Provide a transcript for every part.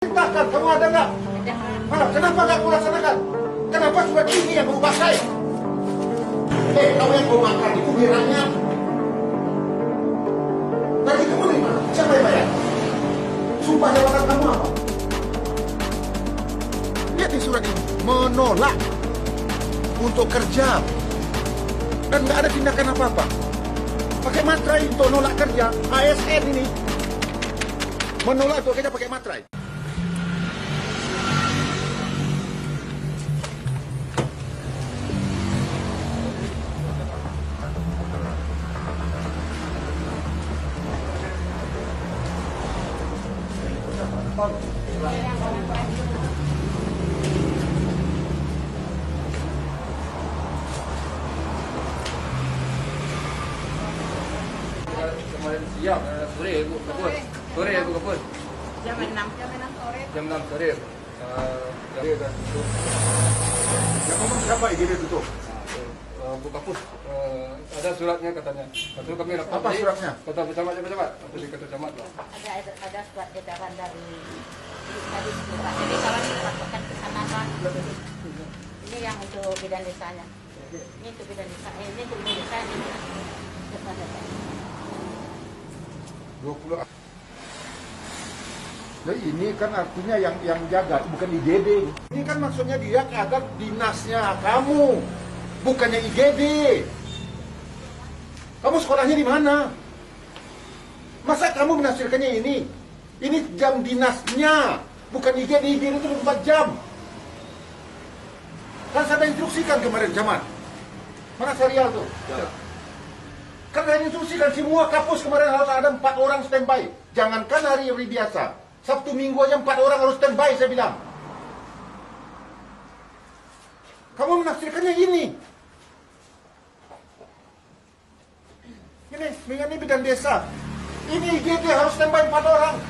perintahkan, kamu ada nggak? Kenapa nggak kamu laksanakan? Kenapa surat ini yang kamu pakai? Kamu yang mau makan itu biranya. Gaji kamu dari mana? Siapa yang bayar? Sumpah jabatan kamu apa? Lihat di surat ini, menolak untuk kerja dan nggak ada tindakan apa-apa. Pakai materai untuk nolak kerja, ASN ini menolak untuk kerja pakai materai. Kemarin siang, sore ibu kapus. Sore ibu kapus. Jam 6 sore. Jam 6 sore. Jadi dah tutup. Yang ngomong siapa IGD tutup? Bu kapus. Ada suratnya katanya. Betul kami lapor. Apa suratnya? Kata pecamat cepat. Atau di kata camat lah. Ada surat edaran dari tadi surat. Jadi kalau dilaporkan ke sana Pak, ini yang untuk bidan desanya. Ini untuk bidan desa. Ini untuk bidan desa ini. 20. Nah ini kan artinya yang jaga, bukan IGD. Ini kan maksudnya dia agar dinasnya kamu, bukannya IGD. Kamu sekolahnya di mana? Masa kamu menafsirkannya ini? Ini jam dinasnya, bukan IGD. IGD itu 24 jam. Kan saya instruksikan kemarin, Camat. Mana serial tuh? Ya. Kan saya instruksikan semua kapus kemarin harus ada 4 orang standby. Jangankan hari-hari biasa. Sabtu Minggu aja 4 orang harus standby, saya bilang. Kamu menafsirkannya ini. Ini bidan desa. Ini IGD harus standby 4 orang.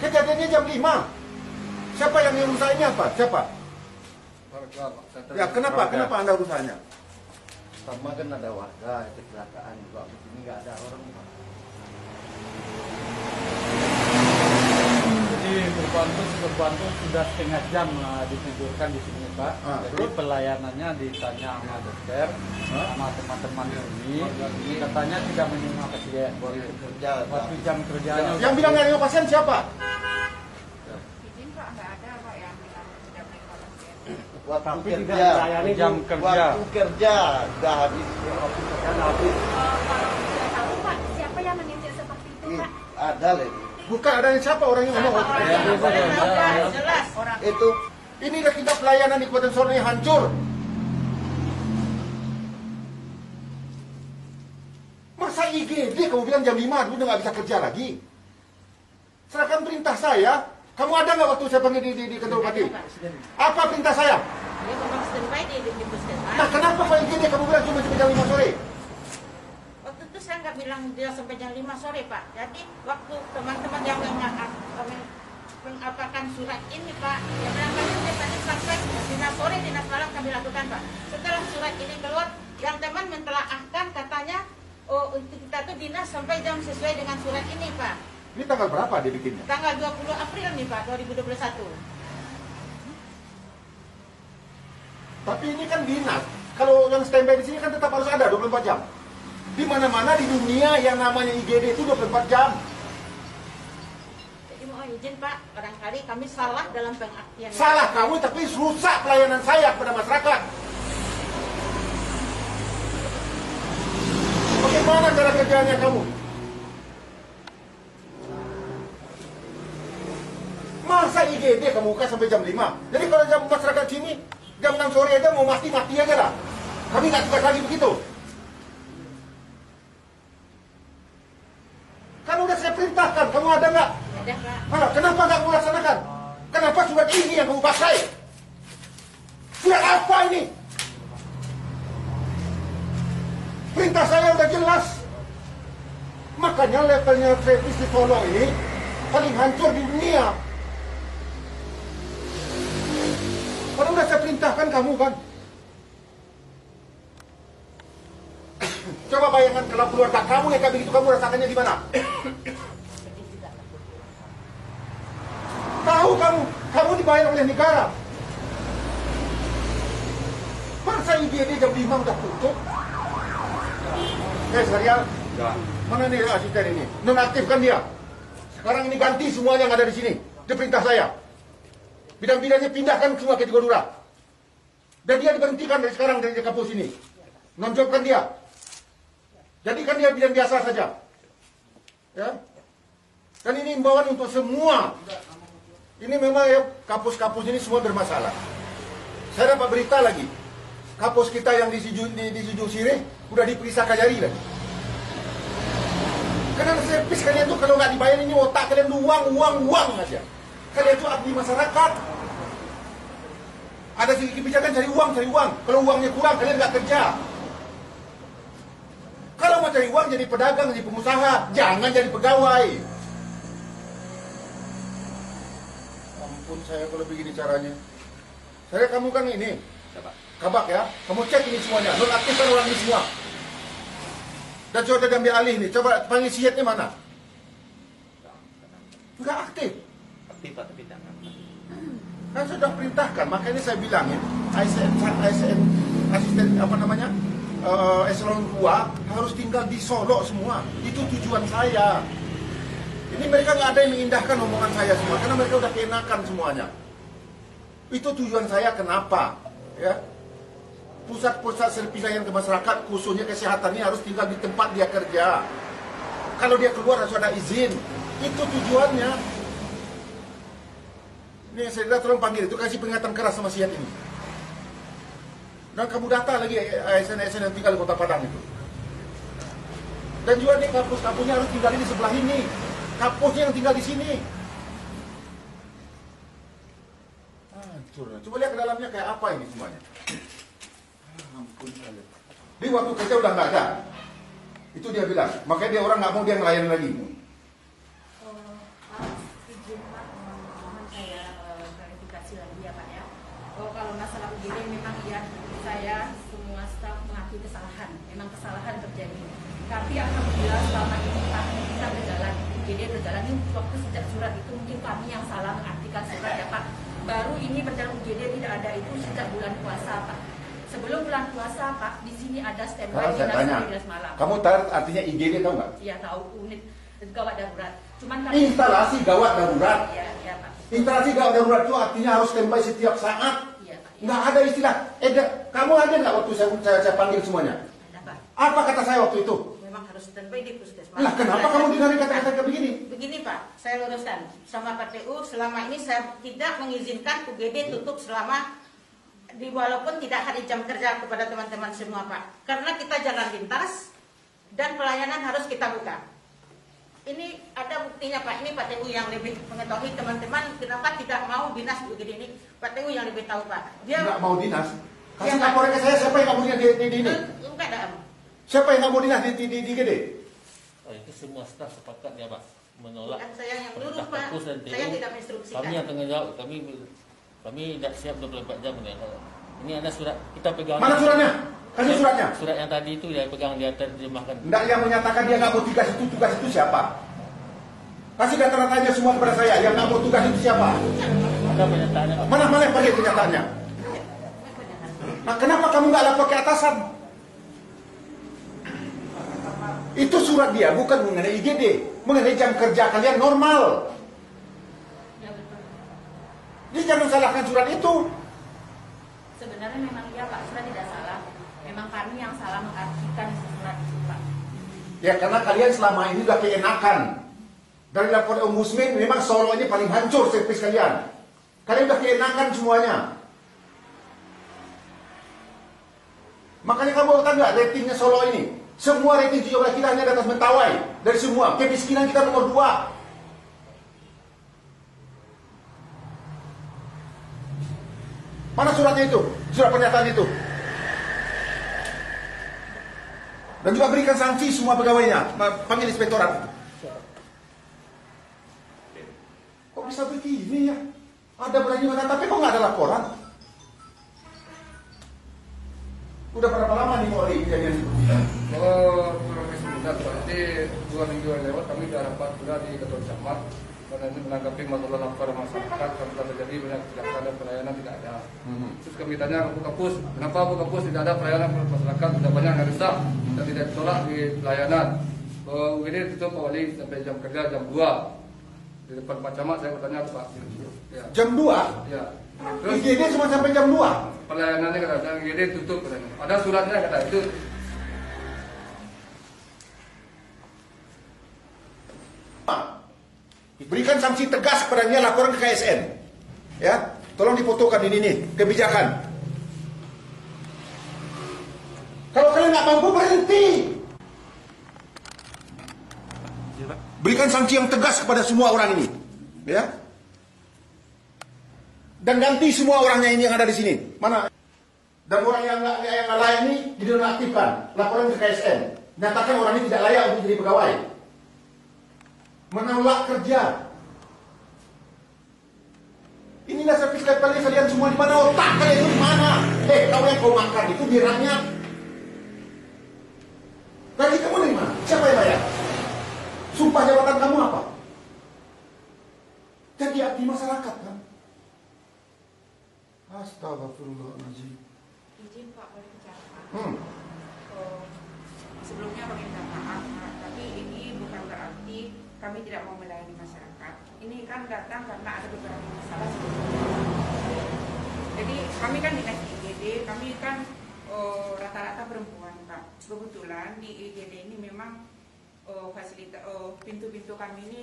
Kejadiannya jam 5. Siapa yang urusan ini apa? Siapa? Ya kenapa Anda urusannya? Sama kan ada warga kecelakaan juga, di sini nggak ada orang. Jadi berbantu sudah setengah jam ditidurkan di sini Pak. Jadi pelayanannya ditanya sama dokter, sama teman-teman ini, katanya tidak menyimak kerja. Waktu jam kerjanya. Yang bilang nggak ada pasien siapa? Izin Pak nggak ada Pak yang bilang tidak menerima pasien. Waktu tidak kerja, melayani jam kerja. Waktu kerja sudah habis. Waktu kerja habis. Kalau tidak tahu Pak, siapa yang menginjak seperti itu Pak? Ada lagi. Bukan ada yang siapa orang yang ngomong. Jelas orang Itu Ini udah kita pelayanan di Kabupaten Sorong ini hancur. Masa IGD kamu bilang jam 5 dulu udah nggak bisa kerja lagi? Serahkan perintah saya. Kamu ada nggak waktu saya panggil di kantor bupati? Apa perintah saya? dia memang standby di puskesmas. Nah kenapa kalau IGD kamu bilang cuma sampai jam 5 sore? Waktu itu saya nggak bilang dia sampai jam 5 sore Pak. Jadi waktu teman-teman yang mengapakan surat ini Pak, dia bilang kami tadi sampai dinas sore, dinas malam kami lakukan Pak. Setelah surat ini keluar, yang teman mentelaahkan katanya, oh untuk kita tuh dinas sampai jam sesuai dengan surat ini Pak. Ini tanggal berapa dia bikinnya? Tanggal 20 April nih Pak, 2021. Tapi ini kan dinas. Kalau yang standby di sini kan tetap harus ada 24 jam. Di mana-mana di dunia yang namanya IGD itu 24 jam. Jadi mohon izin Pak, barangkali kami salah dalam pengertian. Salah kamu tapi rusak pelayanan saya kepada masyarakat. Bagaimana cara kerjanya kamu? Masa IGD kamu buka sampai jam 5? Jadi kalau jam masyarakat sini, jam 6 sore aja mau mati-mati aja lah. Kami nggak tugas lagi begitu. Kan udah saya perintahkan, kamu ada nggak? Ada Pak. Kenapa nggak kamu laksanakan? Kenapa surat ini yang kamu pakai? Surat apa ini? Perintah saya udah jelas. Makanya levelnya Travis di Solo ini paling hancur di dunia. Kalau udah saya perintahkan kamu kan. Coba bayangkan kalau keluarga kamu yang kayak begitu, kamu rasakannya gimana? Tahu kamu dibayar oleh negara. Masa IGD jam 5 udah tutup? Serial? Ya. Mana nih asisten ini? Nonaktifkan dia. Sekarang ini ganti semuanya yang ada di sini. Itu perintah saya. Bidang-bidangnya pindahkan semua ke Tigodura. Dan dia diberhentikan dari sekarang dari kampus ini. Nonjolkan dia. Jadikan dia bidang biasa saja. Ya. Dan ini imbauan untuk semua. Ini memang ya, kampus-kampus ini semua bermasalah. Saya dapat berita lagi. Kampus kita yang di Siju Sirih udah diperiksa Kajari lagi. Karena servis kalian tuh kalau nggak dibayar ini otak kalian tuh uang aja. Kalian tuh abdi masyarakat. Ada segi kebijakan cari uang. Kalau uangnya kurang kalian nggak kerja. Kalau mau cari uang jadi pedagang, jadi pengusaha, jangan jadi pegawai. Ampun saya kalau begini caranya. Saya kamu kan ini, Kabak ya, kamu cek ini semuanya, nonaktifkan orang ini semua. Dan coba diambil alih nih, coba panggil sihatnya mana? Enggak aktif. Aktif Pak, tapi tidak. Kan sudah perintahkan, makanya saya bilangin, ASN asisten apa namanya? Eselon 2 harus tinggal di Solo semua. Itu tujuan saya. Ini mereka nggak ada yang mengindahkan omongan saya semua, karena mereka udah keenakan semuanya. Itu tujuan saya kenapa? Ya, pusat-pusat servis layanan ke masyarakat, khususnya kesehatan ini harus tinggal di tempat dia kerja. Kalau dia keluar harus ada izin. Itu tujuannya. Ini saya tolong panggil itu, kasih peringatan keras sama sihat ini. Dan kamu data lagi ASN-ASN yang tinggal di Kota Padang itu. Dan juga nih kampus-kampusnya harus tinggal di sebelah ini. Kampusnya yang tinggal di sini. Hancur. Coba lihat ke dalamnya kayak apa ini semuanya. Ampun kalian. Di waktu kerja udah nggak ada. Itu dia bilang. Makanya dia orang nggak mau dia ngelayan lagi. Izin Pak, mohon saya klarifikasi lagi ya Pak ya. Kalau masalah UGD memang ya saya semua staf mengakui kesalahan. Memang kesalahan terjadi. Tapi alhamdulillah selama ini Pak kita berjalan. UGD berjalan ini waktu sejak surat itu mungkin kami yang salah mengartikan surat ya Pak. Baru ini berjalan UGD tidak ada itu sejak bulan puasa Pak. Sebelum bulan puasa Pak, di sini ada standby dinas malam. Kamu tahu artinya IGD tahu nggak? Iya tahu, unit gawat darurat. Cuman kami Instalasi gawat darurat. Iya Pak. Instalasi gawat darurat itu artinya harus standby setiap saat. Iya Pak. Nggak ada istilah. Kamu ada nggak waktu saya panggil semuanya? Ada Pak. Apa kata saya waktu itu? Memang harus standby di puskesmas. Lah kenapa kamu dengarin kata-kata kayak begini? Begini Pak, saya luruskan sama PTU selama ini saya tidak mengizinkan UGD tutup selama walaupun tidak hari jam kerja kepada teman-teman semua Pak. Karena kita jalan lintas dan pelayanan harus kita buka. Ini ada buktinya Pak, ini PTU yang lebih mengetahui teman-teman kenapa tidak mau dinas UGD ini. PTU yang lebih tahu Pak. Dia Nggak mau dinas. Kasih Iya, laporan ke saya siapa yang nggak mau dinas di ini? enggak ada. Siapa yang nggak mau dinas di IGD? Oh, itu semua staf sepakat ya Pak menolak. Bukan saya yang nyuruh perintah Pak. kampus dan TU. Saya tidak menginstruksikan. Kami yang tanggung jawab. Kami tidak siap 24 jam ini. Ini ada surat kita pegang. Mana suratnya? Kasih suratnya. Surat yang tadi itu dia pegang, dia terjemahkan. Nggak, yang menyatakan dia nggak mau tugas itu siapa? Kasih data-datanya semua kepada saya. Yang nggak mau tugas itu siapa? Ada pernyataannya Pak. Mana pakai pernyataannya? Nah, kenapa kamu nggak lapor ke atasan? Itu surat dia, bukan mengenai IGD, mengenai jam kerja kalian normal. Ya betul. Jadi jangan salahkan surat itu. Sebenarnya memang iya Pak, surat tidak salah. Memang kami yang salah mengartikan surat itu Pak. Ya karena kalian selama ini udah keenakan. Dari laporan Ombudsman memang Solo ini paling hancur servis kalian. Kalian udah keenakan semuanya. Makanya kamu tahu nggak ratingnya Solo ini? Semua rating 17 kita hanya di atas Mentawai. Dari semua, kemiskinan kita nomor 2. Mana suratnya itu? Surat pernyataan itu. Dan juga berikan sanksi semua pegawainya. Panggil inspektorat. Kok bisa begini ya? Ada berani mana, tapi kok nggak ada laporan? Udah berapa lama nih Mori kejadian seperti ini? Kalau kurang lebih sebentar Pak, jadi 2 minggu yang lewat kami sudah rapat juga di Ketua Camat. karena ini menanggapi masalah laporan masyarakat kalau terjadi banyak kecelakaan dan pelayanan tidak ada. Terus kami tanya ke Bu Kapus, kenapa Bu Kapus tidak ada pelayanan masyarakat, sudah banyak yang rusak dan tidak ditolak di pelayanan. UGD tutup Pak Wali sampai jam kerja jam 2. Di depan Pak Camat saya bertanya Pak. Ya. Jam 2? Ya. Terus IGD cuma sampai jam 2? Pelayanannya kata IGD tutup katanya. Ada suratnya kata itu. Berikan sanksi tegas kepadanya, laporan ke KSN. Ya, tolong difotokan ini nih kebijakan. Kalau kalian nggak mampu berhenti. Berikan sanksi yang tegas kepada semua orang ini, ya. Dan ganti semua orangnya ini yang ada di sini. Mana? Dan orang yang nggak layak ini dinonaktifkan, laporan ke KSN. Nyatakan orang ini tidak layak untuk jadi pegawai. Menolak kerja. Inilah servis kalian semua di mana, otak kalian itu di mana? Kau yang kau makan itu di rakyat. Gaji kamu dari mana? Siapa yang bayar? Sumpah jabatan kamu apa? Jadi abdi masyarakat kan? Astagfirullahaladzim. Izin Pak, boleh bicara. Sebelumnya kami minta maaf, Pak, tapi ini bukan berarti kami tidak mau melayani masyarakat. Ini kan datang karena ada beberapa masalah sebelumnya. Jadi kami kan dinas IGD, kami kan rata-rata perempuan, Pak. Kebetulan di IGD ini memang fasilitas pintu-pintu kami ini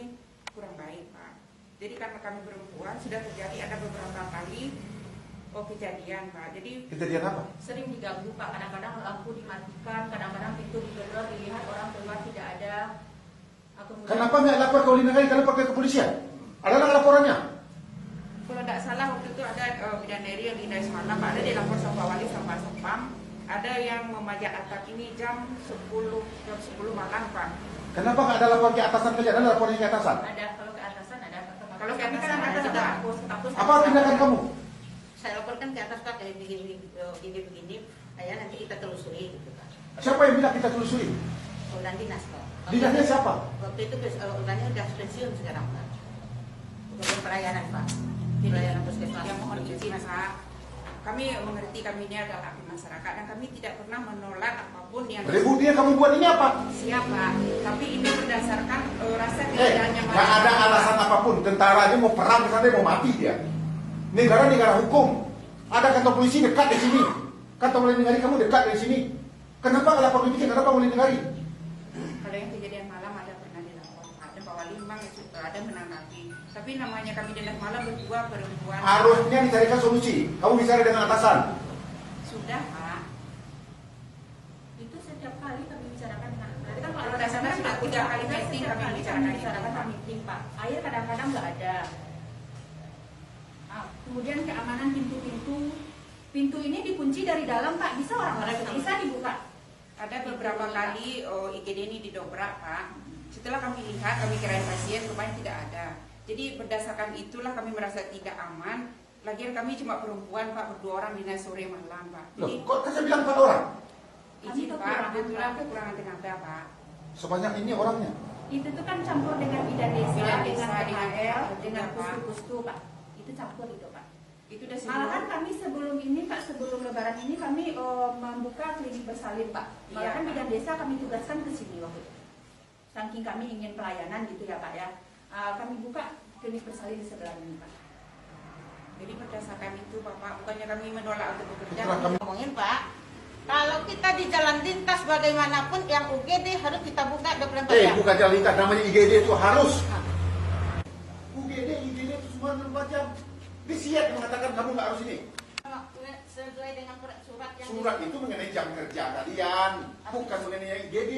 kurang baik, Pak. Jadi karena kami perempuan sudah terjadi ada beberapa kali kejadian, Pak. Jadi kejadian apa? Sering diganggu, Pak. Kadang-kadang lampu dimatikan, kadang-kadang pintu digedor, dilihat orang keluar tidak ada. Kenapa nggak lapor ke Ulinagari? Kalian pakai kepolisian? Ada nggak laporannya? Kalau tidak salah waktu itu ada bidadari yang di Dais Malam, Pak. Ada di lapor sama Wali sama Sapam. Ada yang memajak atap ini jam 10 malam, Pak. Kenapa nggak ada laporan ke atasan saja? Ada laporannya ke atasan? Ada, kalau ke atasan ada. Kalau ke atasan ada kita hapus. Apa tindakan kamu? Saya laporkan ke atas, Pak, kayak begini, ya nanti kita telusuri gitu, Pak. Siapa yang bilang kita telusuri? Ulan dinas, Pak. Dinasnya siapa? Waktu itu ulannya udah pensiun sekarang, Pak. Bukan pelayanan, Pak. Pelayanan puskesmas. Yang mohon izin, Pak. Kami mengerti kami ini adalah abdi masyarakat dan kami tidak pernah menolak apapun yang Buktinya kamu buat ini apa? siap, Pak. Tapi ini berdasarkan rasa tidak nyaman. Nggak ada alasan apapun. Tentara aja mau perang ke sana mau mati dia. Negara hukum. Ada kantor polisi dekat di sini. Kantor Ulinagari kamu dekat di sini. Kenapa nggak lapor polisi? Kenapa Ulinagari? Kalau yang kejadian malam ada pernah dilapor. Ada Pak Wali memang ada menanggapi. Tapi namanya kami dinas malam berdua perempuan. Harusnya dicarikan solusi. Kamu bicara dengan atasan. Sudah, Pak. Itu setiap kali kami bicarakan. Nanti kan kalau dasarnya sudah 3 kali meeting kami bicarakan meeting, Pak. Air kadang-kadang nggak ada. Kemudian keamanan pintu ini dikunci dari dalam, Pak. Bisa bisa dibuka. Ada beberapa kali IGD ini didobrak, Pak. Setelah kami lihat, kami kirain pasien, rupanya tidak ada. Jadi berdasarkan itulah kami merasa tidak aman. Lagian kami cuma perempuan, Pak, 2 orang dinas sore malam, Pak. Loh, kok saya bilang 4 orang? Izin, Pak, kebetulan kekurangan tenaga, Pak. Sebanyak ini orangnya? Itu tuh kan campur dengan bidan desa, dengan PHL, dengan pustu-pustu, Pak. Itu campur itu, Pak. Itu udah malahan kami sebelum ini, Pak, sebelum lebaran ini kami membuka klinik bersalin, Pak. Malahan bidan desa kami tugaskan ke sini waktu itu. Saking kami ingin pelayanan gitu ya, Pak, ya. Kami buka klinik bersalin di sebelah ini, Pak. Jadi berdasarkan itu, Bapak, bukannya kami menolak untuk bekerja. Ngomongin, Pak, kalau kita di jalan lintas bagaimanapun yang UGD harus kita buka 24 jam. Bukan jalan lintas, namanya IGD itu harus. UGD itu semua 24 jam. Disiap mengatakan kamu nggak harus ini. Sesuai dengan surat yang surat itu mengenai jam kerja kalian, bukan mengenai IGD.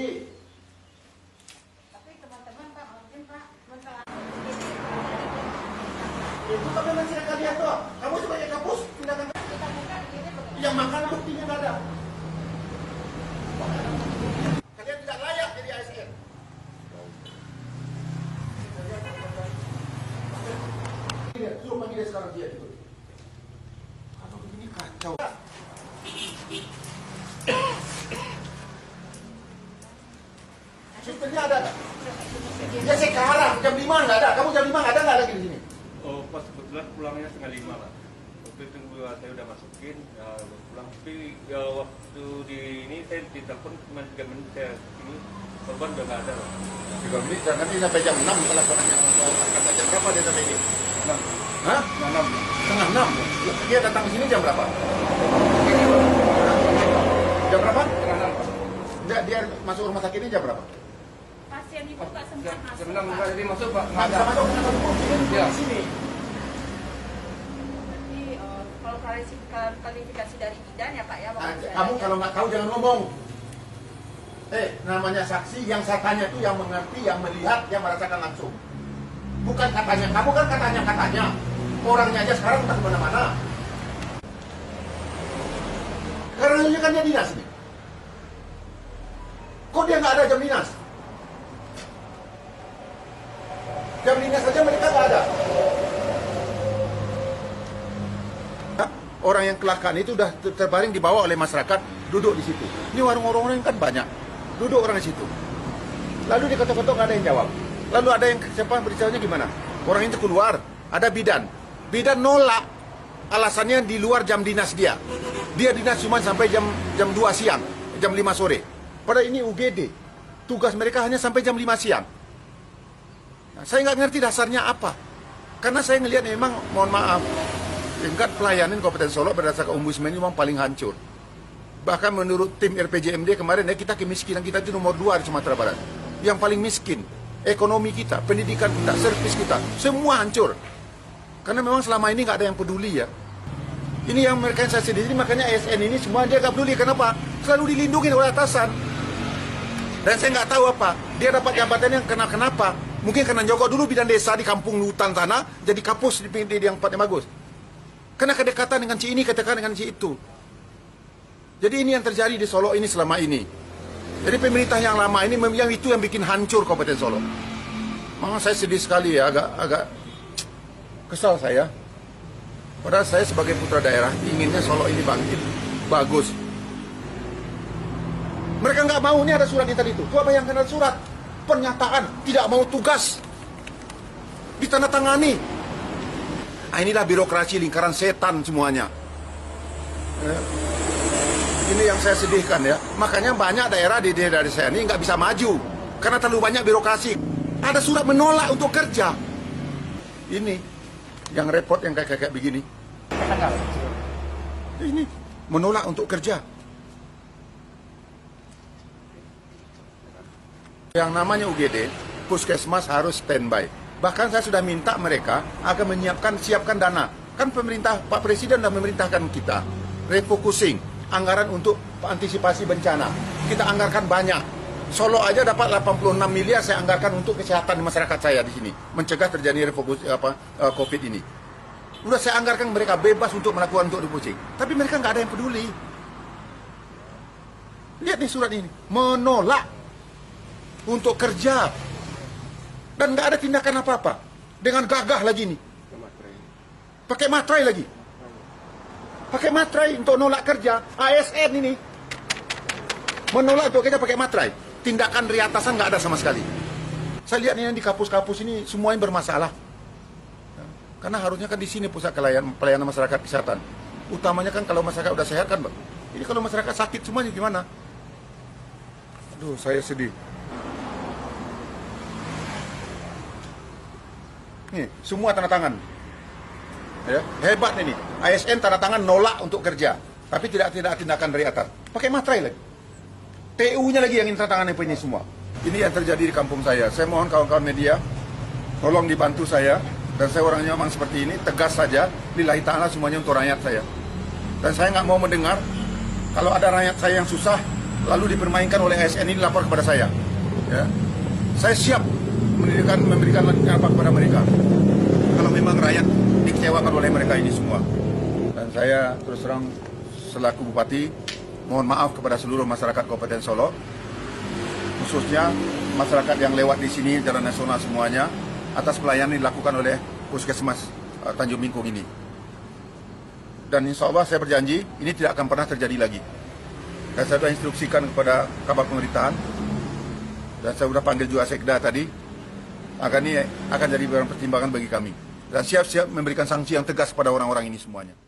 Tapi teman-teman, Pak, mungkin Pak masalah itu kan memang silakan kalian tuh. Kamu sebagai kapus tindakan kita buka IGD yang makan buktinya nggak ada. Kalian tidak layak jadi ASN. Suruh panggil dia sekarang dia gitu. Kalau begini kacau. Sistemnya ada nggak? Ya sekarang jam 5 nggak ada. Kamu jam 5 nggak ada lagi di sini? Oh, pas kebetulan pulangnya setengah 5 Pak. Waktu itu saya udah masukin, pulang. Tapi waktu di ini saya ditelepon cuma 3 menit, saya ini korban udah nggak ada Pak. 3 menit, nanti sampai jam 6 kalau laporannya. Kata jam berapa dia sampai ini? 6. Hah? 6. Setengah 6? Dia datang ke sini jam berapa? Jam berapa? Setengah 6. Dia masuk rumah sakit ini jam berapa? Pasien itu nggak sempat masuk, Jam 6 Pak. enggak jadi masuk Pak. Nggak bisa masuk, kenapa Iya. di sini? Jadi kalau klarifikasi dari bidan ya Pak ya. Kamu kalau nggak tahu jangan ngomong. Namanya saksi yang saya tanya itu yang mengerti, yang melihat, yang merasakan langsung. Bukan katanya, kamu kan katanya. Orangnya aja sekarang udah kemana-mana. Karena ini kan dia dinas nih. Kok dia nggak ada jam dinas? Jam dinas saja mereka nggak ada. Orang yang kecelakaan itu udah terbaring dibawa oleh masyarakat, duduk di situ. Ini warung-warung kan banyak, duduk orang di situ. Lalu diketok-ketok nggak ada yang jawab. Lalu ada yang siapa berbicaranya gimana? Orang itu keluar, ada bidan. Bidan nolak, alasannya di luar jam dinas dia. Dia dinas cuma sampai jam 2 siang, jam 5 sore. Padahal ini UGD, tugas mereka hanya sampai jam 5 siang. Nah, saya nggak ngerti dasarnya apa. Karena saya ngelihat memang, mohon maaf, tingkat pelayanan Kabupaten Solo berdasarkan Ombudsman ini memang paling hancur. Bahkan menurut tim RPJMD kemarin kita kemiskinan kita itu nomor 2 di Sumatera Barat. Yang paling miskin, ekonomi kita, pendidikan kita, servis kita, semua hancur. Karena memang selama ini nggak ada yang peduli ya. Ini yang mereka yang saya sedih, makanya ASN ini semua dia nggak peduli. Kenapa? Selalu dilindungi oleh atasan. Dan saya nggak tahu apa, dia dapat jabatan yang kenapa? Mungkin karena nyogok dulu bidan desa di kampung hutan sana, jadi kapus di yang tempatnya bagus. Karena kedekatan dengan si ini, kedekatan dengan si itu. Jadi ini yang terjadi di Solo ini selama ini. Jadi pemerintah yang lama ini yang itu yang bikin hancur Kabupaten Solo. Memang saya sedih sekali ya, agak kesal saya. Padahal saya sebagai putra daerah inginnya Solo ini bangkit, bagus. Mereka nggak mau, ini ada surat tadi itu. Coba bayangkan ada surat pernyataan tidak mau tugas, ditandatangani. Nah, inilah birokrasi lingkaran setan semuanya. Ini yang saya sedihkan ya. Makanya banyak daerah di daerah saya ini nggak bisa maju karena terlalu banyak birokrasi. Ada surat menolak untuk kerja. Ini yang repot yang kayak begini. Ini menolak untuk kerja. Yang namanya UGD, puskesmas harus standby. Bahkan saya sudah minta mereka akan siapkan dana. Kan pemerintah, Pak Presiden sudah memerintahkan kita refocusing anggaran untuk antisipasi bencana. Kita anggarkan banyak. Solo aja dapat 86 miliar saya anggarkan untuk kesehatan masyarakat saya di sini, mencegah terjadi COVID ini. Udah saya anggarkan mereka bebas untuk melakukan untuk refocusing. Tapi mereka nggak ada yang peduli. Lihat nih surat ini, menolak untuk kerja dan nggak ada tindakan apa-apa dengan gagah lagi nih, pakai materai lagi, pakai materai untuk nolak kerja. ASN ini menolak untuk kerja pakai materai, tindakan riatasan nggak ada sama sekali. Saya lihat ini di kapus-kapus ini semuanya bermasalah, karena harusnya kan di sini pusat pelayanan masyarakat kesehatan. Utamanya kan kalau masyarakat udah sehat kan, Bang. Ini kalau masyarakat sakit semuanya gimana? Aduh, saya sedih. Nih, semua tanda tangan. Ya, hebat ini. ASN tanda tangan nolak untuk kerja, tapi tidak tindakan dari atas. Pakai materai lagi. TU-nya lagi yang tanda tangan ini semua. Ini yang terjadi di kampung saya. Saya mohon kawan-kawan media, tolong dibantu saya. Dan saya orangnya memang seperti ini, tegas saja. Lillahi ta'ala semuanya untuk rakyat saya. Dan saya nggak mau mendengar kalau ada rakyat saya yang susah, lalu dipermainkan oleh ASN ini lapor kepada saya. Ya. Saya siap memberikan apa kepada mereka kalau memang rakyat dikecewakan oleh mereka ini semua. Dan saya terus terang selaku bupati mohon maaf kepada seluruh masyarakat Kabupaten Solo, khususnya masyarakat yang lewat di sini jalan nasional semuanya, atas pelayanan yang dilakukan oleh Puskesmas Tanjung Bingkung ini. Dan insya Allah saya berjanji ini tidak akan pernah terjadi lagi. Dan saya sudah instruksikan kepada Kabak Pemerintahan, dan saya sudah panggil juga Sekda tadi, akan jadi bahan pertimbangan bagi kami. Dan siap-siap memberikan sanksi yang tegas pada orang-orang ini semuanya.